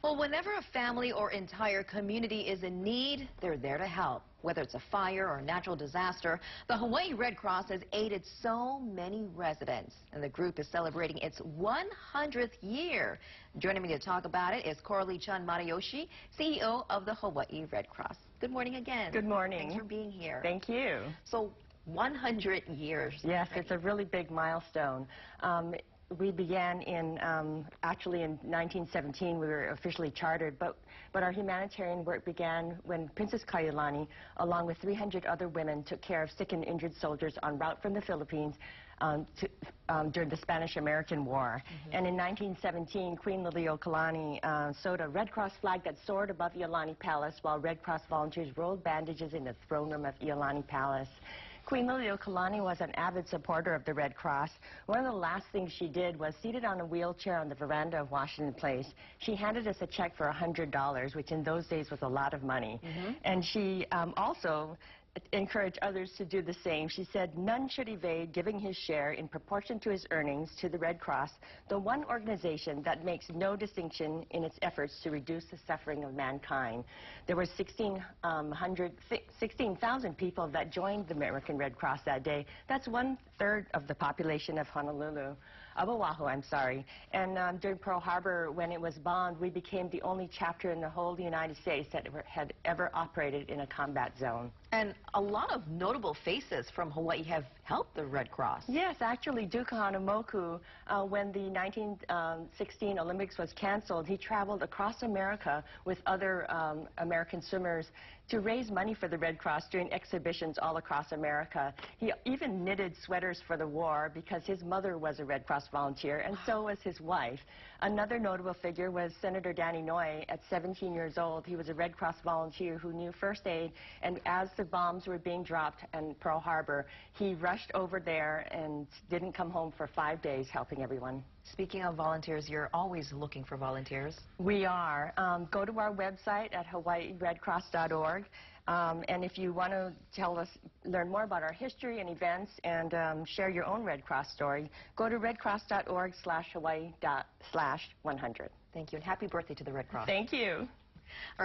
Well, whenever a family or entire community is in need, they're there to help. Whether it's a fire or natural disaster, the Hawaii Red Cross has aided so many residents, and the group is celebrating its 100th year. Joining me to talk about it is Coralie Chun-Matayoshi, CEO of the Hawaii Red Cross. Good morning again. Good morning. Thanks for being here. Thank you. So, 100 years. Yes, it's a really big milestone. We began actually in 1917. We were officially chartered, but our humanitarian work began when Princess Kailani, along with 300 other women, took care of sick and injured soldiers en route from the Philippines during the Spanish-American War. And in 1917, Queen Liliuokalani sewed a Red Cross flag that soared above Iolani Palace while Red Cross volunteers rolled bandages in the throne room of Iolani Palace. Queen Liliuokalani was an avid supporter of the Red Cross. One of the last things she did was, seated on a wheelchair on the veranda of Washington Place, she handed us a check for $100, which in those days was a lot of money. And she also encourage others to do the same. She said, "None should evade giving his share in proportion to his earnings to the Red Cross, the one organization that makes no distinction in its efforts to reduce the suffering of mankind." There were 16,000 people that joined the American Red Cross that day. That's 1/3 of the population of Oahu, I'm sorry. And during Pearl Harbor, when it was bombed, we became the only chapter in the whole United States that had ever operated in a combat zone. And a lot of notable faces from Hawaii have helped the Red Cross. Yes, actually, Duke Kahanamoku, when the 1916 Olympics was canceled, he traveled across America with other American swimmers to raise money for the Red Cross during exhibitions all across America. He even knitted sweaters for the war because his mother was a Red Cross volunteer, and so was his wife. Another notable figure was Senator Danny Noy. At 17 years old, he was a Red Cross volunteer who knew first aid, and as the bombs were being dropped in Pearl Harbor, he rushed over there and didn't come home for 5 days helping everyone. Speaking of volunteers, you're always looking for volunteers. We are. Go to our website at hawaiiredcross.org. And if you want to learn more about our history and events and share your own Red Cross story, go to redcross.org/hawaii/100. Thank you, and happy birthday to the Red Cross. Thank you.